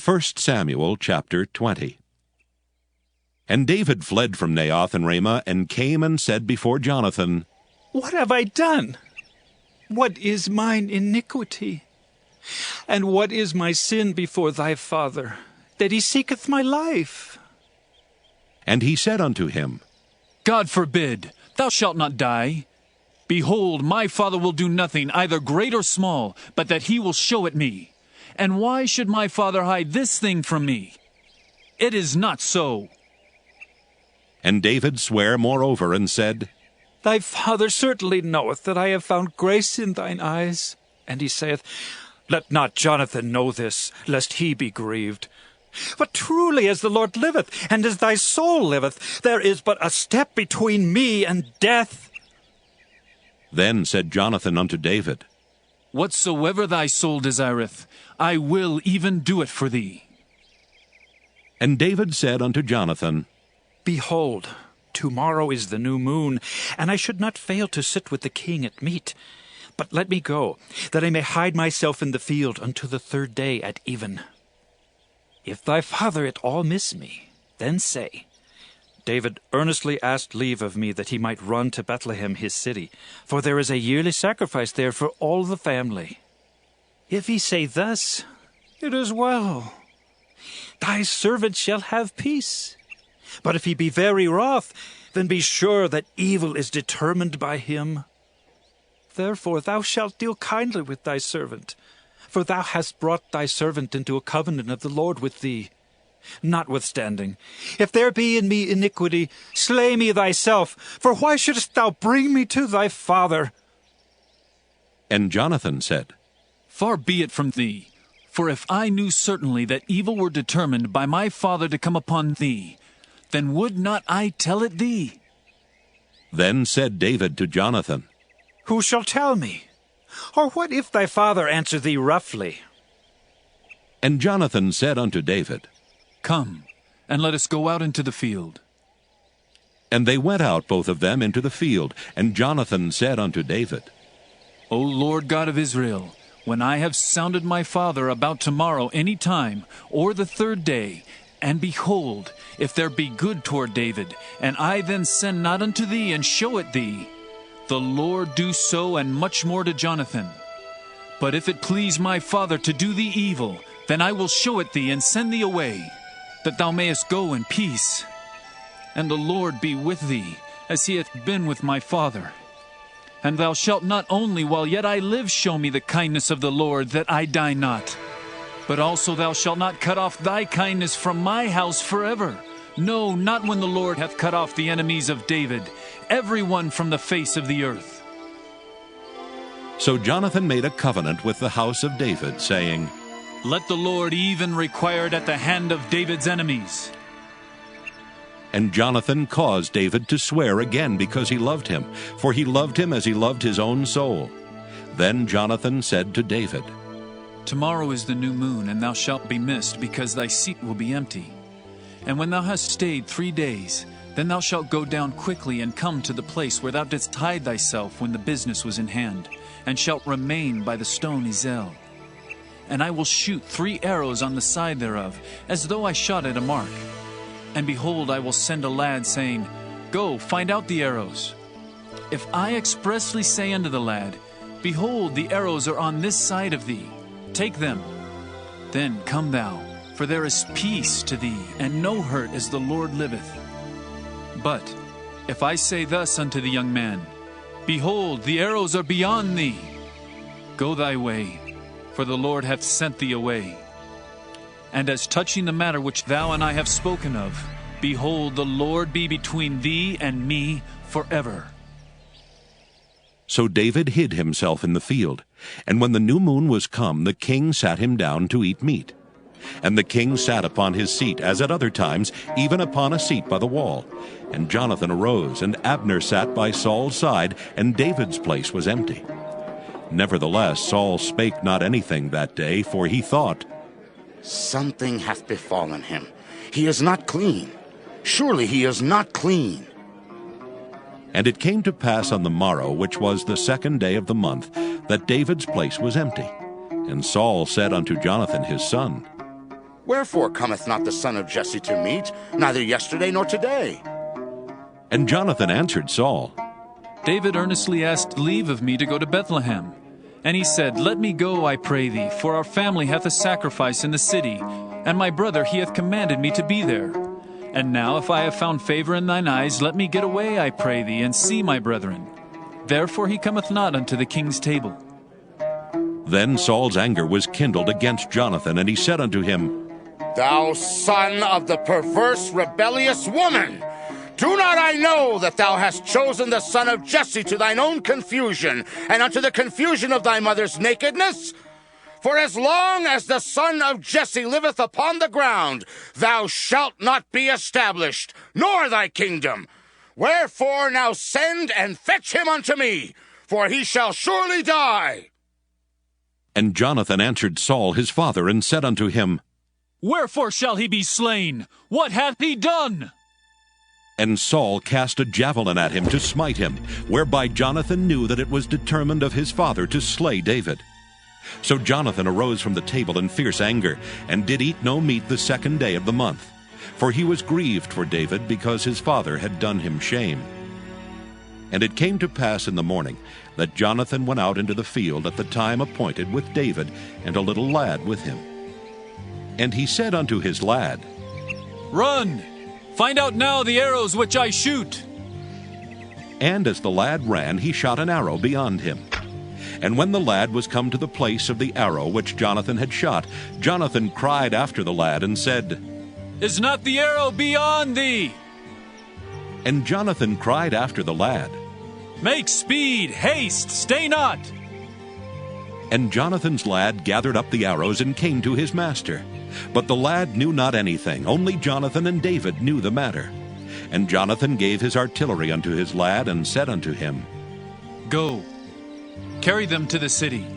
1 Samuel chapter 20. And David fled from Naioth and Ramah, and came and said before Jonathan, What have I done? What is mine iniquity? And what is my sin before thy father, that he seeketh my life? And he said unto him, God forbid, thou shalt not die. Behold, my father will do nothing, either great or small, but that he will show it me. And why should my father hide this thing from me? It is not so. And David sware moreover, and said, Thy father certainly knoweth that I have found grace in thine eyes. And he saith, Let not Jonathan know this, lest he be grieved. But truly as the Lord liveth, and as thy soul liveth, there is but a step between me and death. Then said Jonathan unto David, Whatsoever thy soul desireth, I will even do it for thee. And David said unto Jonathan, Behold, tomorrow is the new moon, and I should not fail to sit with the king at meat. But let me go, that I may hide myself in the field unto the third day at even. If thy father at all miss me, then say, David earnestly asked leave of me that he might run to Bethlehem his city, for there is a yearly sacrifice there for all the family. If he say thus, it is well. Thy servant shall have peace. But if he be very wroth, then be sure that evil is determined by him. Therefore thou shalt deal kindly with thy servant, for thou hast brought thy servant into a covenant of the Lord with thee. Notwithstanding, if there be in me iniquity, slay me thyself, for why shouldest thou bring me to thy father? And Jonathan said, Far be it from thee, for if I knew certainly that evil were determined by my father to come upon thee, then would not I tell it thee? Then said David to Jonathan, Who shall tell me? Or what if thy father answer thee roughly? And Jonathan said unto David, Come, and let us go out into the field. And they went out both of them into the field. And Jonathan said unto David, O Lord God of Israel, when I have sounded my father about tomorrow any time, or the third day, and behold, if there be good toward David, and I then send not unto thee and show it thee, the Lord do so and much more to Jonathan. But if it please my father to do thee evil, then I will show it thee and send thee away, that thou mayest go in peace. And the Lord be with thee, as he hath been with my father. And thou shalt not only while yet I live show me the kindness of the Lord, that I die not, but also thou shalt not cut off thy kindness from my house forever. No, not when the Lord hath cut off the enemies of David, every one from the face of the earth. So Jonathan made a covenant with the house of David, saying, Let the Lord even require it at the hand of David's enemies. And Jonathan caused David to swear again, because he loved him, for he loved him as he loved his own soul. Then Jonathan said to David, Tomorrow is the new moon, and thou shalt be missed, because thy seat will be empty. And when thou hast stayed 3 days, then thou shalt go down quickly and come to the place where thou didst hide thyself when the business was in hand, and shalt remain by the stone Ezel. And I will shoot 3 arrows on the side thereof, as though I shot at a mark. And behold, I will send a lad, saying, Go, find out the arrows. If I expressly say unto the lad, Behold, the arrows are on this side of thee, take them. Then come thou, for there is peace to thee, and no hurt, as the Lord liveth. But if I say thus unto the young man, Behold, the arrows are beyond thee, go thy way, for the Lord hath sent thee away. And as touching the matter which thou and I have spoken of, behold, the Lord be between thee and me forever. So David hid himself in the field. And when the new moon was come, the king sat him down to eat meat. And the king sat upon his seat, as at other times, even upon a seat by the wall. And Jonathan arose, and Abner sat by Saul's side, and David's place was empty. Nevertheless Saul spake not anything that day, for he thought, Something hath befallen him. He is not clean. Surely he is not clean. And it came to pass on the morrow, which was the 2nd day of the month, that David's place was empty. And Saul said unto Jonathan his son, Wherefore cometh not the son of Jesse to meat, neither yesterday nor today? And Jonathan answered Saul, David earnestly asked leave of me to go to Bethlehem. And he said, Let me go, I pray thee, for our family hath a sacrifice in the city, and my brother he hath commanded me to be there. And now, if I have found favor in thine eyes, let me get away, I pray thee, and see my brethren. Therefore he cometh not unto the king's table. Then Saul's anger was kindled against Jonathan, and he said unto him, Thou son of the perverse, rebellious woman! Do not I know that thou hast chosen the son of Jesse to thine own confusion, and unto the confusion of thy mother's nakedness? For as long as the son of Jesse liveth upon the ground, thou shalt not be established, nor thy kingdom. Wherefore now send and fetch him unto me, for he shall surely die. And Jonathan answered Saul his father, and said unto him, Wherefore shall he be slain? What hath he done? And Saul cast a javelin at him to smite him, whereby Jonathan knew that it was determined of his father to slay David. So Jonathan arose from the table in fierce anger, and did eat no meat the 2nd day of the month. For he was grieved for David, because his father had done him shame. And it came to pass in the morning that Jonathan went out into the field at the time appointed with David, and a little lad with him. And he said unto his lad, Run! Find out now the arrows which I shoot. And as the lad ran, he shot an arrow beyond him. And when the lad was come to the place of the arrow which Jonathan had shot, Jonathan cried after the lad, and said, Is not the arrow beyond thee? And Jonathan cried after the lad, Make speed, haste, stay not. And Jonathan's lad gathered up the arrows and came to his master. But the lad knew not anything, only Jonathan and David knew the matter. And Jonathan gave his artillery unto his lad, and said unto him, Go, carry them to the city.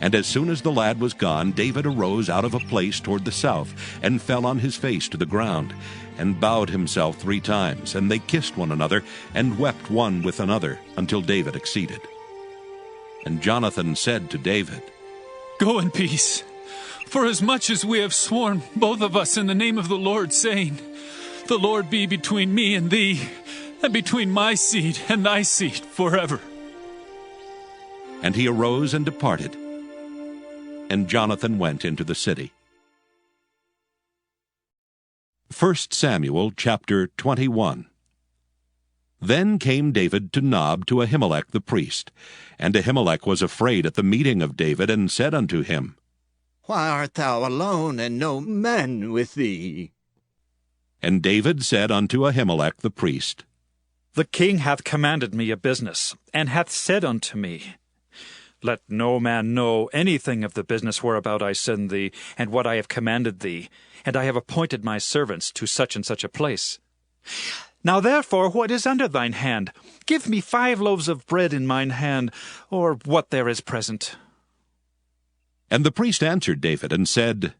And as soon as the lad was gone, David arose out of a place toward the south, and fell on his face to the ground, and bowed himself 3 times. And they kissed one another, and wept one with another, until David exceeded. And Jonathan said to David, Go in peace. For as much as we have sworn, both of us, in the name of the Lord, saying, The Lord be between me and thee, and between my seed and thy seed forever. And he arose and departed. And Jonathan went into the city. 1 Samuel chapter 21. Then came David to Nob to Ahimelech the priest. And Ahimelech was afraid at the meeting of David, and said unto him, Why art thou alone, and no men with thee? And David said unto Ahimelech the priest, The king hath commanded me a business, and hath said unto me, Let no man know anything of the business whereabout I send thee, and what I have commanded thee, and I have appointed my servants to such and such a place. Now therefore, what is under thine hand? Give me 5 loaves of bread in mine hand, or what there is present. And the priest answered David, and said,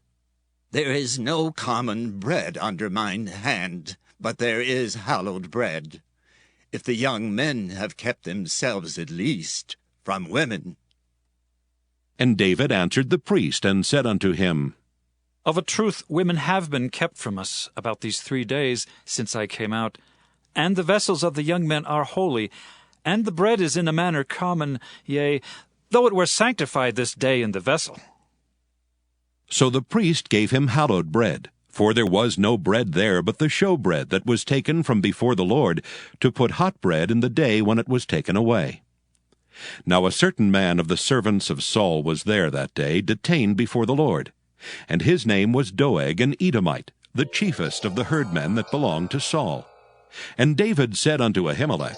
There is no common bread under mine hand, but there is hallowed bread, if the young men have kept themselves at least from women. And David answered the priest, and said unto him, Of a truth women have been kept from us about these 3 days since I came out, and the vessels of the young men are holy, and the bread is in a manner common, yea, though it were sanctified this day in the vessel. So the priest gave him hallowed bread, for there was no bread there but the showbread that was taken from before the Lord, to put hot bread in the day when it was taken away. Now a certain man of the servants of Saul was there that day, detained before the Lord. And his name was Doeg an Edomite, the chiefest of the herdmen that belonged to Saul. And David said unto Ahimelech,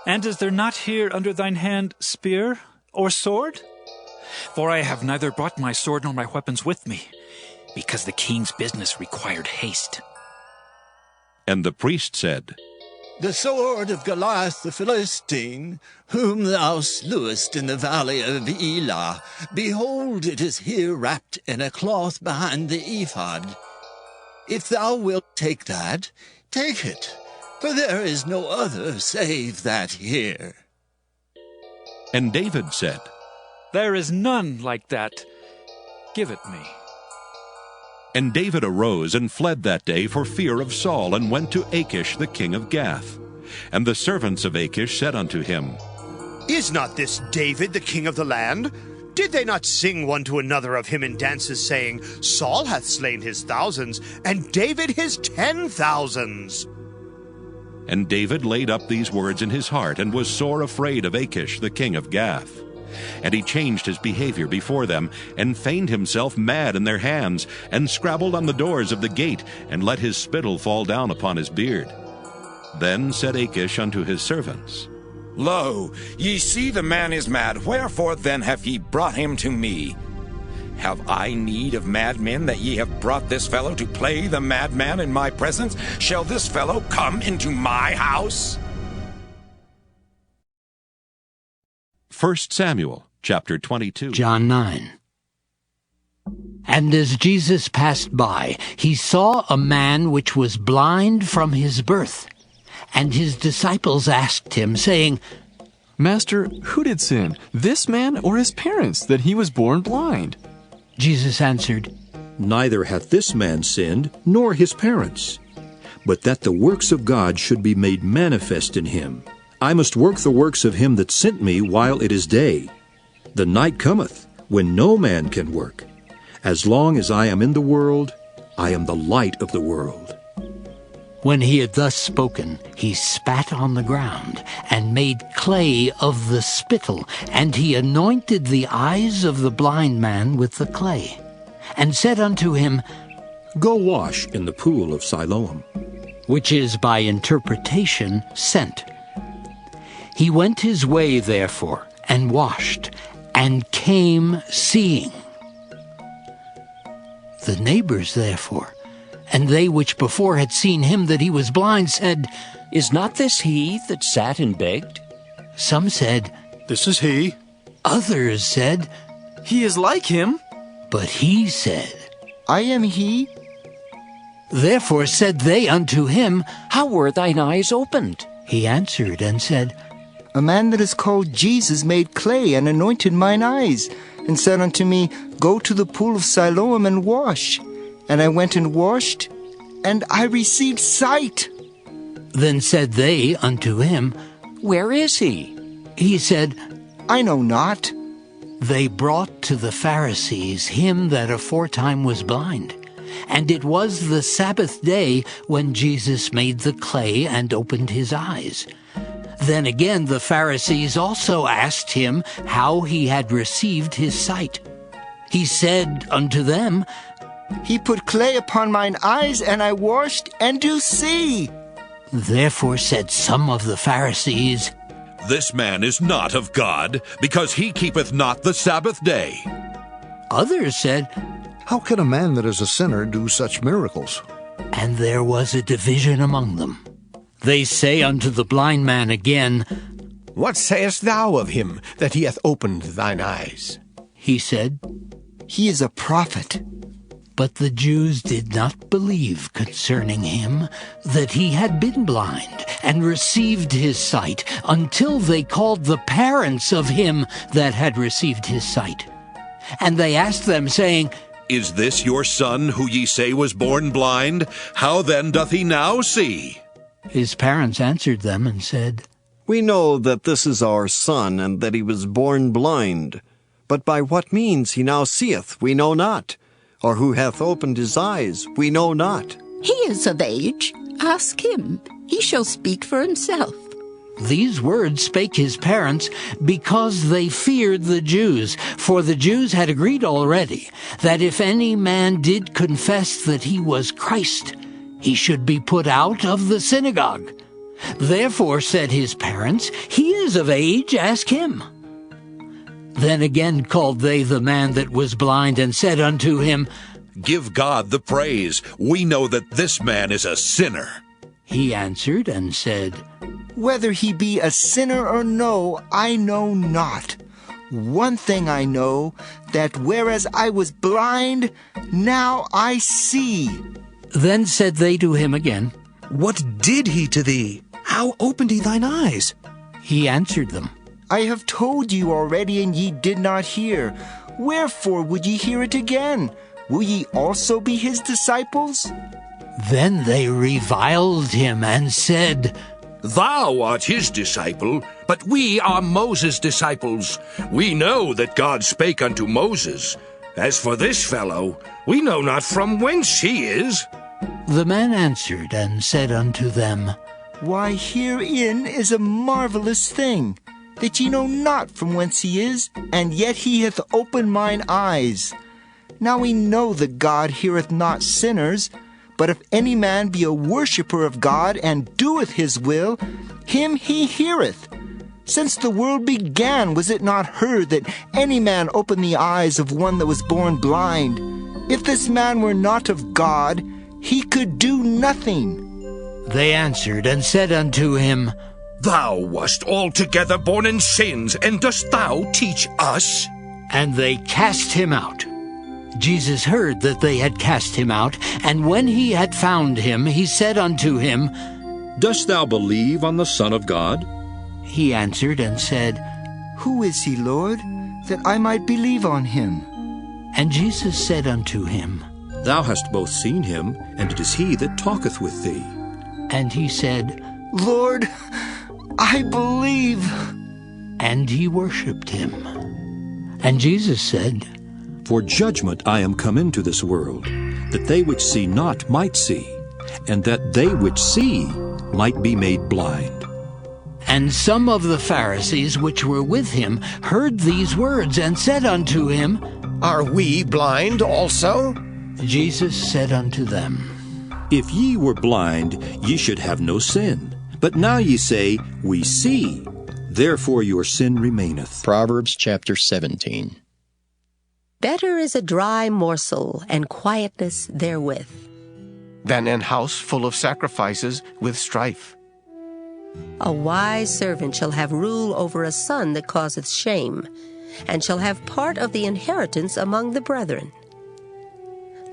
And is there not here under thine hand spear or sword? For I have neither brought my sword nor my weapons with me, because the king's business required haste. And the priest said, The sword of Goliath the Philistine, whom thou slewest in the valley of Elah, behold, it is here wrapped in a cloth behind the ephod. If thou wilt take that, take it, for there is no other save that here. And David said, There is none like that. Give it me. And David arose and fled that day for fear of Saul, and went to Achish the king of Gath. And the servants of Achish said unto him, Is not this David the king of the land? Did they not sing one to another of him in dances, saying, Saul hath slain his thousands, and David his 10,000s? And David laid up these words in his heart, and was sore afraid of Achish the king of Gath. And he changed his behavior before them, and feigned himself mad in their hands, and scrabbled on the doors of the gate, and let his spittle fall down upon his beard. Then said Achish unto his servants, Lo, ye see the man is mad, wherefore then have ye brought him to me? Have I need of madmen, that ye have brought this fellow to play the madman in my presence? Shall this fellow come into my house? 1 Samuel chapter 22. John 9. And as Jesus passed by, he saw a man which was blind from his birth. And his disciples asked him, saying, Master, who did sin, this man or his parents, that he was born blind? Jesus answered, Neither hath this man sinned, nor his parents, but that the works of God should be made manifest in him. I must work the works of him that sent me while it is day. The night cometh, when no man can work. As long as I am in the world, I am the light of the world. When he had thus spoken, he spat on the ground, and made clay of the spittle, and he anointed the eyes of the blind man with the clay, and said unto him, Go wash in the pool of Siloam. which is by interpretation sent. He went his way, therefore, and washed, and came seeing. The neighbors, therefore, and they which before had seen him that he was blind, said, Is not this he that sat and begged? Some said, This is he. Others said, He is like him. But he said, I am he. Therefore said they unto him, How were thine eyes opened? He answered and said, A man that is called Jesus made clay and anointed mine eyes, and said unto me, Go to the pool of Siloam and wash. And I went and washed, and I received sight. Then said they unto him, Where is he? He said, I know not. They brought to the Pharisees him that aforetime was blind. And it was the Sabbath day when Jesus made the clay and opened his eyes. Then again the Pharisees also asked him how he had received his sight. He said unto them, He put clay upon mine eyes, and I washed, and do see. Therefore said some of the Pharisees, This man is not of God, because he keepeth not the Sabbath day. Others said, How can a man that is a sinner do such miracles? And there was a division among them. They say unto the blind man again, What sayest thou of him, that he hath opened thine eyes? He said, He is a prophet. But the Jews did not believe concerning him that he had been blind and received his sight, until they called the parents of him that had received his sight. And they asked them, saying, Is this your son, who ye say was born blind? How then doth he now see? His parents answered them and said, We know that this is our son, and that he was born blind. But by what means he now seeth, we know not. Or who hath opened his eyes, we know not. He is of age. Ask him. He shall speak for himself. These words spake his parents, because they feared the Jews. For the Jews had agreed already, that if any man did confess that he was Christ, he should be put out of the synagogue. Therefore said his parents, He is of age, ask him. Then again called they the man that was blind, and said unto him, Give God the praise. We know that this man is a sinner. He answered and said, Whether he be a sinner or no, I know not. One thing I know, that whereas I was blind, now I see. Then said they to him again, What did he to thee? How opened he thine eyes? He answered them, I have told you already, and ye did not hear. Wherefore would ye hear it again? will ye also be his disciples? Then they reviled him and said, Thou art his disciple, but we are Moses' disciples. We know that God spake unto Moses. As for this fellow, we know not from whence he is. The man answered and said unto them, Why, herein is a marvelous thing, that ye know not from whence he is, and yet he hath opened mine eyes. Now we know that God heareth not sinners, but if any man be a worshipper of God, and doeth his will, him he heareth. Since the world began, was it not heard that any man opened the eyes of one that was born blind? If this man were not of God, he could do nothing. They answered and said unto him, Thou wast altogether born in sins, and dost thou teach us? And they cast him out. Jesus heard that they had cast him out, and when he had found him, he said unto him, Dost thou believe on the Son of God? He answered and said, Who is he, Lord, that I might believe on him? And Jesus said unto him, Thou hast both seen him, and it is he that talketh with thee. And he said, Lord, I believe. And he worshipped him. And Jesus said, For judgment I am come into this world, that they which see not might see, and that they which see might be made blind. And some of the Pharisees which were with him heard these words, and said unto him, Are we blind also? Jesus said unto them, If ye were blind, ye should have no sin. But now ye say, We see. Therefore your sin remaineth. Proverbs chapter 17. Better is a dry morsel, and quietness therewith, than an house full of sacrifices with strife. A wise servant shall have rule over a son that causeth shame, and shall have part of the inheritance among the brethren.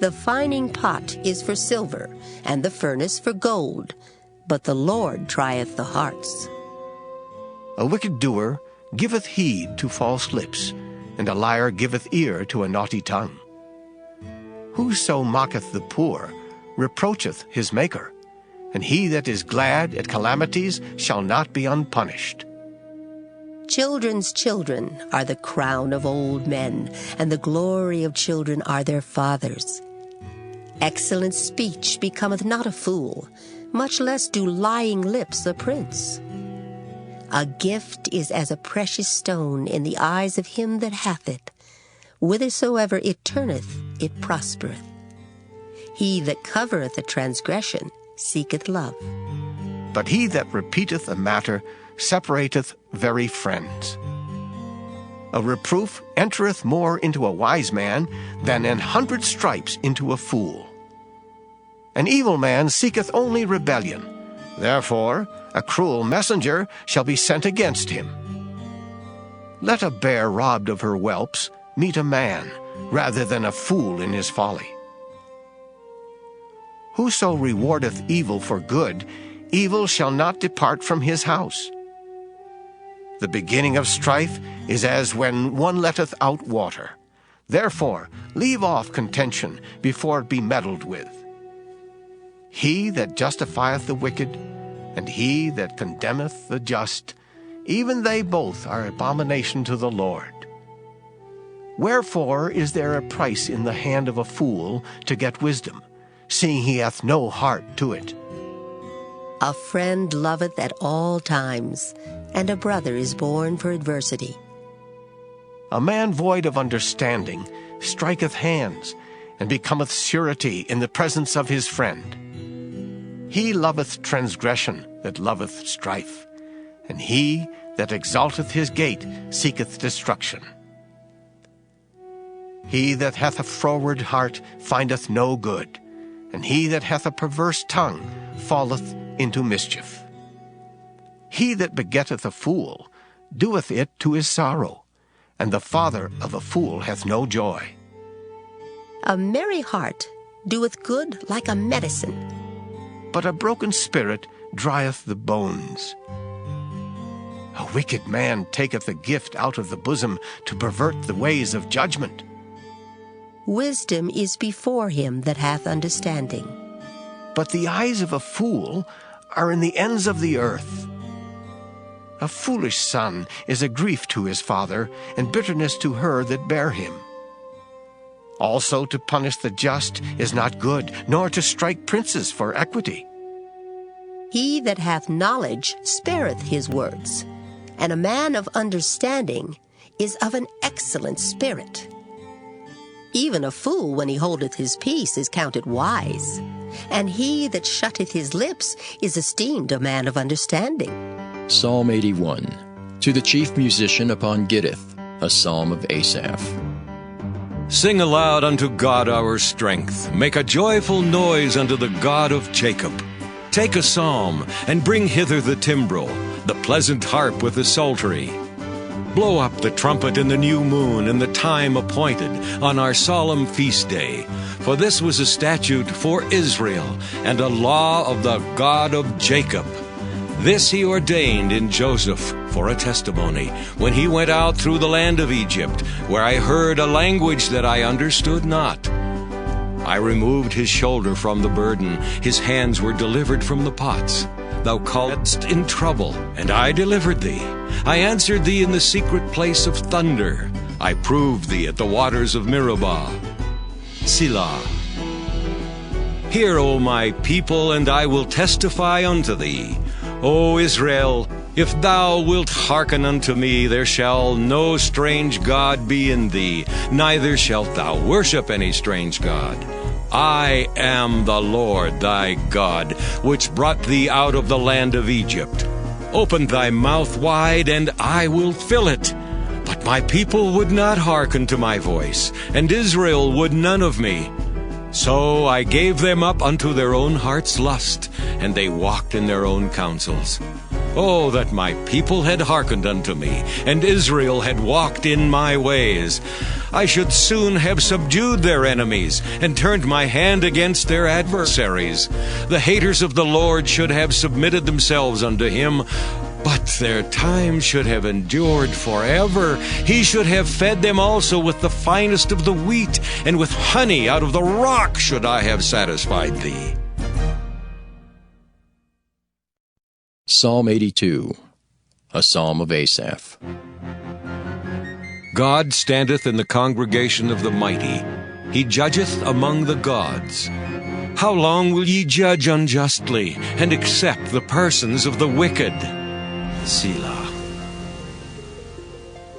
The fining pot is for silver, and the furnace for gold, but the Lord trieth the hearts. A wicked doer giveth heed to false lips, and a liar giveth ear to a naughty tongue. Whoso mocketh the poor reproacheth his Maker, and he that is glad at calamities shall not be unpunished. Children's children are the crown of old men, and the glory of children are their fathers. Excellent speech becometh not a fool, much less do lying lips a prince. A gift is as a precious stone in the eyes of him that hath it. Whithersoever it turneth, it prospereth. He that covereth a transgression seeketh love. But he that repeateth a matter separateth very friends. A reproof entereth more into a wise man than 100 stripes into a fool. An evil man seeketh only rebellion. Therefore a cruel messenger shall be sent against him. Let a bear robbed of her whelps meet a man, rather than a fool in his folly. Whoso rewardeth evil for good, evil shall not depart from his house. The beginning of strife is as when one letteth out water. Therefore leave off contention before it be meddled with. He that justifieth the wicked, and he that condemneth the just, even they both are abomination to the Lord. Wherefore is there a price in the hand of a fool to get wisdom, seeing he hath no heart to it? A friend loveth at all times, and a brother is born for adversity. A man void of understanding striketh hands, and becometh surety in the presence of his friend. He loveth transgression that loveth strife, and he that exalteth his gate seeketh destruction. He that hath a froward heart findeth no good, and he that hath a perverse tongue falleth into mischief. He that begetteth a fool doeth it to his sorrow, and the father of a fool hath no joy. A merry heart doeth good like a medicine, but a broken spirit drieth the bones. A wicked man taketh a gift out of the bosom to pervert the ways of judgment. wisdom is before him that hath understanding. But the eyes of a fool are in the ends of the earth. A foolish son is a grief to his father, and bitterness to her that bare him. Also to punish the just is not good, nor to strike princes for equity. He that hath knowledge spareth his words, and a man of understanding is of an excellent spirit. Even a fool, when he holdeth his peace, is counted wise, and he that shutteth his lips is esteemed a man of understanding. Psalm 81. To the chief musician upon Gittith, a psalm of Asaph. Sing aloud unto God our strength. Make a joyful noise unto the God of Jacob. Take a psalm, and bring hither the timbrel, the pleasant harp with the psaltery. Blow up the trumpet in the new moon in the time appointed, on our solemn feast day. For this was a statute for Israel, and a law of the God of Jacob. This he ordained in Joseph for a testimony, when he went out through the land of Egypt, where I heard a language that I understood not. I removed his shoulder from the burden, his hands were delivered from the pots. Thou calledst in trouble, and I delivered thee. I answered thee in the secret place of thunder. I proved thee at the waters of Meribah. Selah. Hear, O my people, and I will testify unto thee. O Israel, if thou wilt hearken unto me, there shall no strange god be in thee, neither shalt thou worship any strange god. I am the Lord thy God, which brought thee out of the land of Egypt. Open thy mouth wide, and I will fill it. But my people would not hearken to my voice, and Israel would none of me. So I gave them up unto their own heart's lust, and they walked in their own counsels. Oh, that my people had hearkened unto me, and Israel had walked in my ways. I should soon have subdued their enemies, and turned my hand against their adversaries. The haters of the Lord should have submitted themselves unto him, but their time should have endured forever. He should have fed them also with the finest of the wheat, and with honey out of the rock should I have satisfied thee. Psalm 82. A psalm of Asaph. God standeth in the congregation of the mighty. He judgeth among the gods. How long will ye judge unjustly, and accept the persons of the wicked? Selah.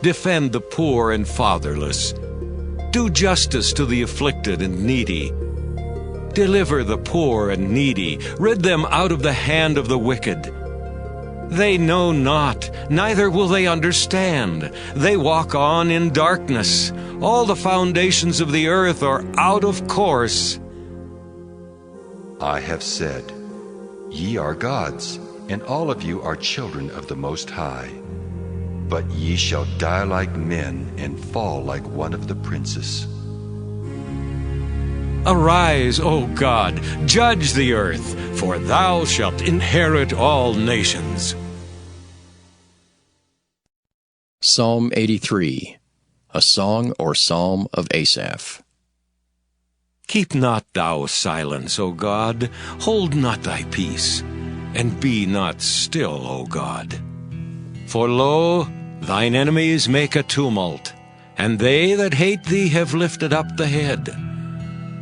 Defend the poor and fatherless. Do justice to the afflicted and needy. Deliver the poor and needy. Rid them out of the hand of the wicked. They know not, neither will they understand. They walk on in darkness. All the foundations of the earth are out of course. I have said, Ye are gods, and all of you are children of the Most High. But ye shall die like men, and fall like one of the princes. Arise, O God, judge the earth, for thou shalt inherit all nations. Psalm 83. A song or psalm of Asaph. Keep not thou silence, O God, hold not thy peace, and be not still, O God. For lo, thine enemies make a tumult, and they that hate thee have lifted up the head.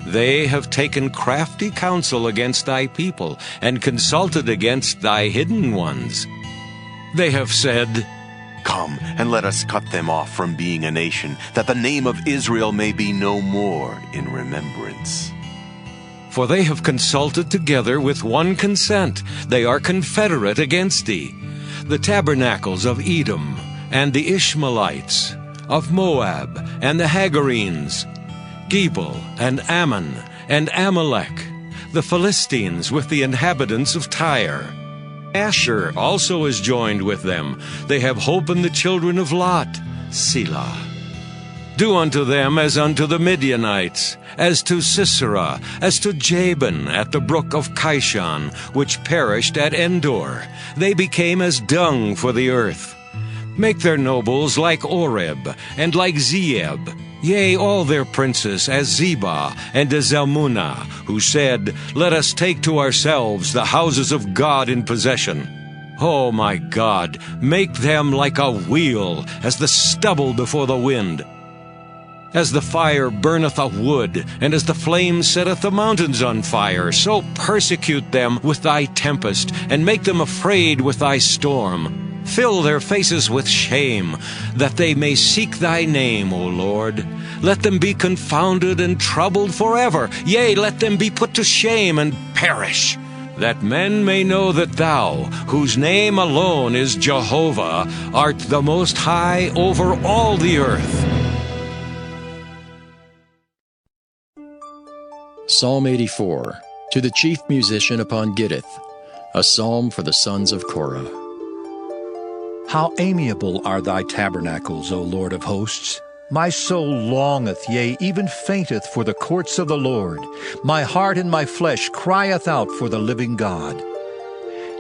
They have taken crafty counsel against thy people, and consulted against thy hidden ones. They have said, Come, and let us cut them off from being a nation, that the name of Israel may be no more in remembrance. For they have consulted together with one consent. They are confederate against thee. The tabernacles of Edom, and the Ishmaelites, of Moab, and the Hagarenes, Gebal, and Ammon, and Amalek, the Philistines with the inhabitants of Tyre. Asher also is joined with them. They have holpen the children of Lot. Selah. Do unto them as unto the Midianites, as to Sisera, as to Jabin at the brook of Kishon, which perished at Endor. They became as dung for the earth. Make their nobles like Oreb, and like Zeeb, Yea, all their princes, as Zebah and as Zalmunna, who said, Let us take to ourselves the houses of God in possession. O my God, make them like a wheel, as the stubble before the wind. As the fire burneth a wood, and as the flame setteth the mountains on fire, so persecute them with thy tempest, and make them afraid with thy storm. Fill their faces with shame, that they may seek thy name, O Lord. Let them be confounded and troubled forever. Yea, let them be put to shame and perish, that men may know that thou, whose name alone is Jehovah, art the Most High over all the earth. Psalm 84, to the chief musician upon Gittith, a psalm for the sons of Korah. How amiable are thy tabernacles, O Lord of hosts! My soul longeth, yea, even fainteth for the courts of the Lord. My heart and my flesh crieth out for the living God.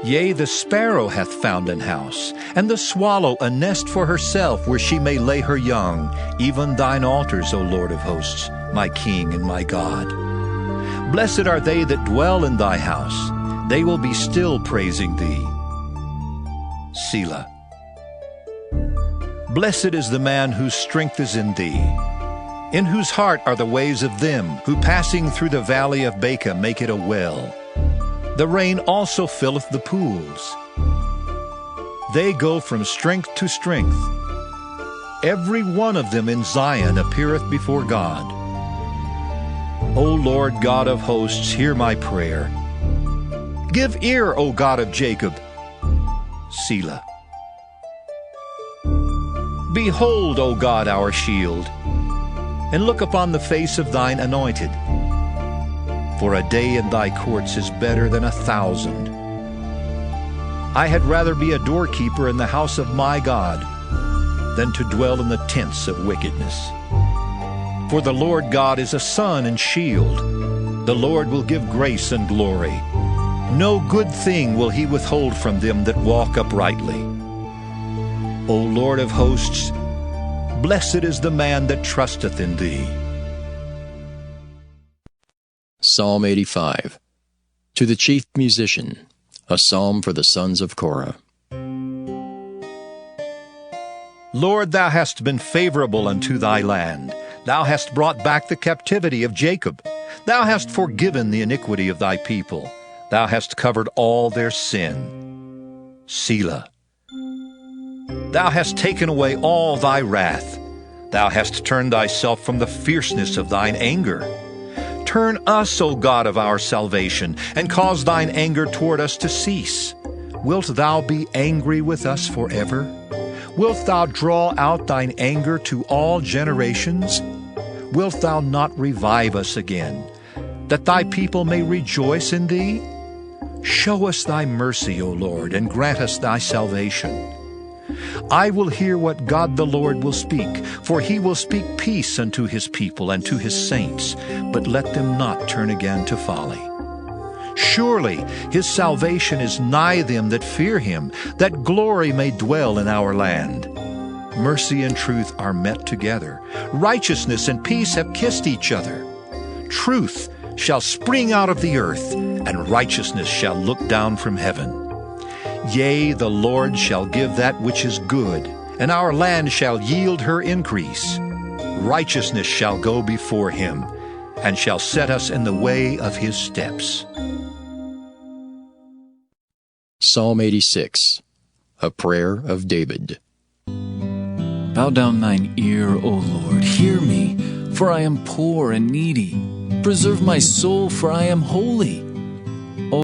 Yea, the sparrow hath found an house, and the swallow a nest for herself, where she may lay her young, even thine altars, O Lord of hosts, my King and my God. Blessed are they that dwell in thy house. They will be still praising thee. Selah. Blessed is the man whose strength is in thee, in whose heart are the ways of them, who passing through the valley of Baca make it a well. The rain also filleth the pools. They go from strength to strength. Every one of them in Zion appeareth before God. O Lord God of hosts, hear my prayer. Give ear, O God of Jacob. Selah. Behold, O God, our shield, and look upon the face of thine anointed. For a day in thy courts is better than 1,000. I had rather be a doorkeeper in the house of my God than to dwell in the tents of wickedness. For the Lord God is a sun and shield. The Lord will give grace and glory. No good thing will he withhold from them that walk uprightly. O Lord of hosts, blessed is the man that trusteth in thee. Psalm 85, to the chief musician, a psalm for the sons of Korah. Lord, thou hast been favorable unto thy land. Thou hast brought back the captivity of Jacob. Thou hast forgiven the iniquity of thy people. Thou hast covered all their sin. Selah. Thou hast taken away all thy wrath. Thou hast turned thyself from the fierceness of thine anger. Turn us, O God of our salvation, and cause thine anger toward us to cease. Wilt thou be angry with us forever? Wilt thou draw out thine anger to all generations? Wilt thou not revive us again, that thy people may rejoice in thee? Show us thy mercy, O Lord, and grant us thy salvation. I will hear what God the Lord will speak, for he will speak peace unto his people and to his saints, but let them not turn again to folly. Surely his salvation is nigh them that fear him, that glory may dwell in our land. Mercy and truth are met together. Righteousness and peace have kissed each other. Truth shall spring out of the earth, and righteousness shall look down from heaven. Yea, the Lord shall give that which is good, and our land shall yield her increase. Righteousness shall go before him, and shall set us in the way of his steps. Psalm 86, a prayer of David. Bow down thine ear, O Lord, hear me, for I am poor and needy. Preserve my soul, for I am holy.